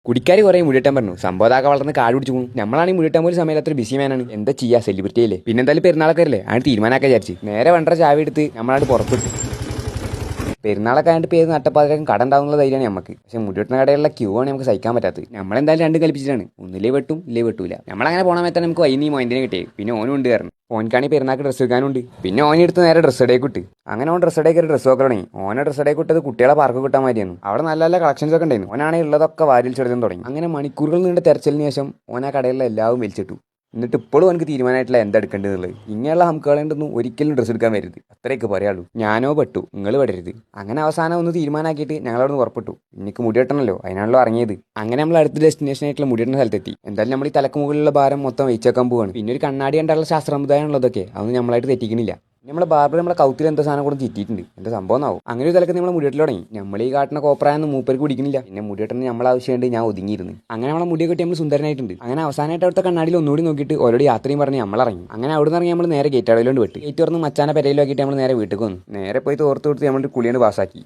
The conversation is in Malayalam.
കുടിക്കാർ കുറേ മുടിയിട്ടാൻ പറഞ്ഞു. സംഭവതാക്ക വളർന്ന് കാട് പിടിച്ചു പോകും. നമ്മളാണെങ്കിൽ മുടിയിട്ടാൻ പോലും സമയത്ത് അത്ര ബിസി മാനാണ്. എന്താ ചെയ്യാ, സെലിബ്രിറ്റി അല്ലേ. പിന്നെ എന്തായാലും പെരുന്നാളൊക്കെ അല്ലേ, അതിന് തീരുമാനമൊക്കെ വിചാരിച്ച് നേരെ വണ്ടര ചാവി എടുത്ത് നമ്മളാണ്ട് പുറപ്പെട്ടു. പെരുന്നാളൊക്കെ ആയിട്ട് പേര് നട്ടപ്പാതിരക്കും കട ഉണ്ടാവുന്ന ധൈര്യമാണ് നമുക്ക്. പക്ഷേ മുടിവെട്ടുന്ന കടയിലുള്ള ക്യൂ ആണ് നമുക്ക് സഹിക്കാൻ പറ്റാത്തത്. നമ്മളെന്തായാലും രണ്ടും കൽപ്പിച്ചിട്ടാണ്, ഒന്നിലേ വെട്ടും ഇല്ലേ വെട്ടൂല. നമ്മളങ്ങനെ പോകാൻ പറ്റാൻ നമുക്ക് വൈകുന്നേരം മൊയിന്റിനെ കിട്ടിയത്. പിന്നെ ഓനും ഉണ്ട് കാരണം ഓൻക്കാണെങ്കിൽ പെരുന്നാൾക്ക് ഡ്രസ്സ് എടുക്കാനുണ്ട്. പിന്നെ ഓനെടുത്ത് നേരെ ഡ്രസ്സ് ഇടേക്ക് ഇട്ട്. അങ്ങനെ ഓൻ ഡ്രസ്സ് ഇടേക്ക് ഒരു ഡ്രസ്സ് നോക്കാൻ തുടങ്ങി. ഓനെ ഡ്രസ്സ് ഇടേക്ക് ഇട്ടത് കുട്ടികളെ പാർക്ക് കിട്ടാൻ മാതിരിയായിരുന്നു. അവിടെ നല്ല നല്ല കളക്ഷൻസ് ഒക്കെ ഉണ്ടായിരുന്നു. ഓനാണെങ്കിൽ ഉള്ളതൊക്കെ വാരിൽ ചെടുക്കാൻ തുടങ്ങി. അങ്ങനെ മണിക്കൂറുകൾ നീണ്ട തെരച്ചിലിന് ശേഷം ഓൻ ആ കടയിലെ എല്ലാവരും വലിച്ചിട്ടു. എന്നിട്ട് ഇപ്പോഴും എനിക്ക് തീരുമാനമായിട്ടില്ല എന്താ എടുക്കേണ്ടതുള്ളത്. ഇങ്ങനെയുള്ള ഹംക്കുകളൊന്നും ഒരിക്കലും ഡ്രസ്സ് എടുക്കാൻ വരരുത്, അത്രയൊക്കെ പറയുള്ളൂ. ഞാനോ പെട്ടു, നിങ്ങൾ പെടരുത്. അങ്ങനെ അവസാനം ഒന്ന് തീരുമാനമാക്കിയിട്ട് ഞങ്ങളവിടെ നിന്ന് പുറപ്പെട്ടു. എനിക്ക് മുടി വെട്ടണമല്ലോ, അതിനാണല്ലോ ഇറങ്ങിയത്. അങ്ങനെ നമ്മൾ അടുത്ത ഡെസ്റ്റിനേഷൻ ആയിട്ടുള്ള മുടി വെട്ടുന്ന സ്ഥലത്തെത്തി. എന്തായാലും നമ്മൾ ഈ തലക്ക് മുകളിലുള്ള ഭാരം മൊത്തം വെച്ചേക്കാൻ പോവാണ്. പിന്നെ ഒരു കണ്ണാടി കണ്ടുള്ള ശാസ്ത്രമുദായമുള്ളതൊക്കെ അതൊന്നും നമ്മളായിട്ട് തെറ്റിക്കണില്ല. നമ്മളെ ബാർബർ നമ്മളെ കൗത്തിൽ എന്താ സാധനം കൂടെ ചിറ്റിയിട്ടുണ്ട്. എന്താ സംഭവം എന്നാവും. അങ്ങനെ ഒരു തലക്ക് നമ്മൾ മുടിവെട്ടിൽ തുടങ്ങി. നമ്മൾ ഈ കാട്ടിന കോപ്രായൊന്നും മൂപ്പർക്ക് കുടിക്കുന്നില്ല. പിന്നെ മുടിവെട്ടിന് നമ്മൾ ആവശ്യമുണ്ട്, ഞാൻ ഒതുങ്ങിയിരുന്നു. അങ്ങനെ നമ്മളെ മുടിയെ കെട്ടി നമ്മൾ സുന്ദരനായിട്ടുണ്ട്. അങ്ങനെ അവസാനമായിട്ട് അവിടുത്തെ കണ്ണാടിയിൽ ഒന്നുകൂടി നോക്കിയിട്ട് ഓരോട് യാത്രയും പറഞ്ഞ് നമ്മൾ ഇറങ്ങി. അങ്ങനെ അവിടെ നിന്ന് ഇറങ്ങി നമ്മൾ നേരെ ഗേറ്റ് അടവിലോട്ട് വിട്ട്. ഗേറ്റ് തുറന്ന് മച്ചാനെ പെരയിലാക്കിയിട്ട് നമ്മൾ നേരെ വീട്ടിൽ വന്നു. നേരെ പോയി തോർത്ത് കൊടുത്ത് നമ്മൾ കുളിയാണ് പാസ്സാക്കി.